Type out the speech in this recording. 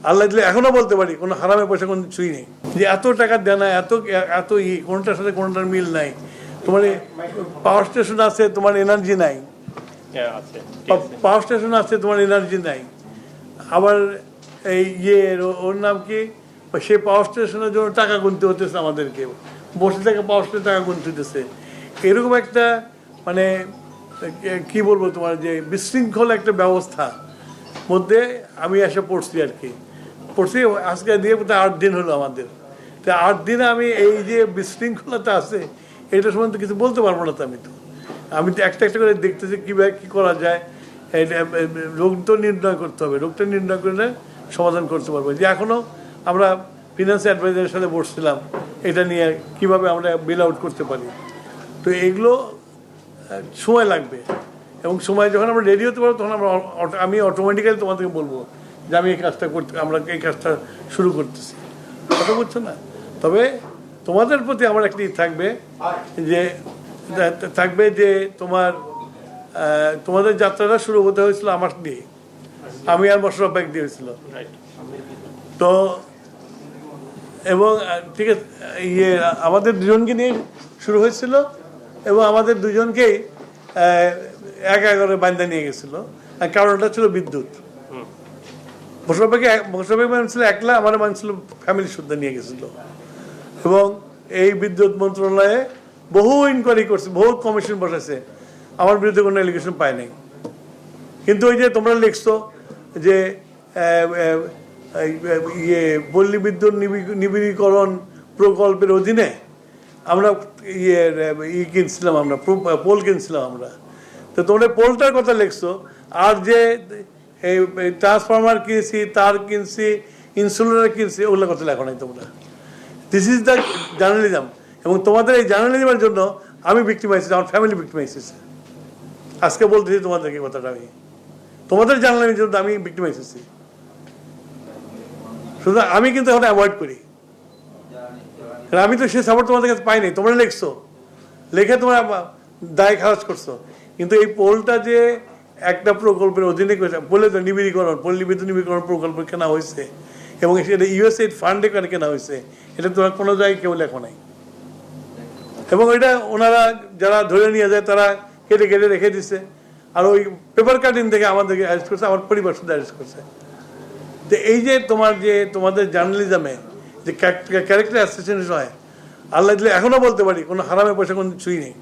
আল্লাহ দিলে এখনো বলতে পারি কোনো হারামে পয়সা কোনো ছুঁই নেই। যে এত টাকা দেয় না, এত এত কোনটার সাথে কোনটার মিল নাই। তোমার পাওয়ার স্টেশন আছে, তোমার এনার্জি নাই। পাওয়ার স্টেশন আছে, তোমার এনার্জি নাই। আবার এই ওর নাম কি, সে পাওয়ার স্টেশনের জন্য টাকা গুনতে হতেছে আমাদেরকে, বসে থেকে পাওয়ার স্টেশনে টাকা গুনতে হতেছে। এরকম একটা মানে কি বলবো তোমার, যে বিশৃঙ্খল একটা ব্যবস্থা মধ্যে আমি এসে পড়ছি আর কি। পড়ছি আজকে দিয়ে 8 দিন হলো আমাদের। তো 8 দিনে আমি এই যে বিশৃঙ্খলতা আছে এটা সম্বন্ধে কিছু বলতে পারবো না। তো আমি তো একটা একটা করে দেখতেছি কীভাবে কী করা যায়। রোগ তো নির্ণয় করতে হবে, রোগটা নির্ণয় করলে সমাধান করতে পারবো। যে এখনও আমরা ফিনান্স অ্যাডভাইজারের সাথে বসছিলাম এটা নিয়ে কিভাবে আমরা বিল আউট করতে পারি। তো এগুলো সময় লাগবে, এবং সময় যখন আমরা রেডি হতে পারবো তখন আমি অটোমেটিক্যালি তোমাদেরকে বলবো যে আমি এই কাজটা করতে, আমরা এই কাজটা শুরু করতেছি। কথা বুঝছো না? তবে তোমাদের প্রতি আমার একটি থাকবে যে তোমাদের যাত্রাটা শুরু হতে হয়েছিল আমার দিয়ে, আমি আর মশরফ ভাই দিয়ে হয়েছিল। তো এবং ঠিক আছে, আমাদের দুজনকে নিয়ে শুরু হয়েছিল, এবং আমাদের দুজনকেই একা করে বান্দা নিয়ে গেছিল। আর কারণটা ছিল বিদ্যুৎ। মশরফ ভাই মানছিল একলা, আমার মানছিল ফ্যামিলি শুদ্ধ নিয়ে গেছিল। এবং এই বিদ্যুৎ মন্ত্রণালয়ে বহু ইনকোয়ারি করছে, বহু কমিশন বসাইছে, আমার বিরুদ্ধে কোনো এলিগেশন পায় নাই। কিন্তু ওই যে তোমরা লিখছো যে পল্লী বিদ্যুৎ নিবিড়ীকরণ প্রকল্পের অধীনে আমরা কিনছিলাম, আমরা পোল কিনছিলাম আমরা। তো তোমরা পোলটার কথা লিখছো, আর যে এই ট্রান্সফরমার কিনছি, তার কিনছি, ইনসুলেটর কিনছি, ওগুলো কথা লেখো নাই তোমরা। This is the journalism. এবং তোমাদের এই জার্নালিজমের জন্য আমি ভিক্টিমাইজ, আমার ফ্যামিলি ভিক্টিমাইজ হয়েছে। আজকে বলতেছি তোমাদেরকে কথাটা, আমি তোমাদের জার্নালিজমের জন্য আমি ভিক্টিমাইজ হয়েছি। সুতরাং আমি কিন্তু এখন অ্যাভয়েড করি, কারণ আমি তো সে সাপোর্ট তোমাদের কাছে পাইনি। তোমরা লিখছো, লেখে তোমরা দায় খারাজ করছো। কিন্তু এই পোলটা যে একটা প্রকল্পের অধীনে বলে তো নিবিড়ীকরণ, পল্লী বিদ্যুৎ নিবিড়ীকরণ প্রকল্প কেনা হয়েছে, এবং সেটা ইউএসএইড ফান্ডে কেনা হয়েছে, এটা তোমরা কোনো জায়গায় কেউ লেখো নাই। এবং ওইটা ওনারা যারা ধরে নিয়ে যায় তারা কেটে কেটে রেখে দিচ্ছে। আর ওই পেপার কাটিং থেকে আমাদেরকে অ্যারেস্ট করছে, আমার পরিবার শুধু অ্যারেস্ট করছে। তো এই যে তোমাদের জার্নালিজমে যে ক্যারেক্টার অ্যাসোসিয়েশন হয়, আল্লাহ দিলে এখনো বলতে পারি কোনো হারামে পয়সা কোনো ছুঁই নেই।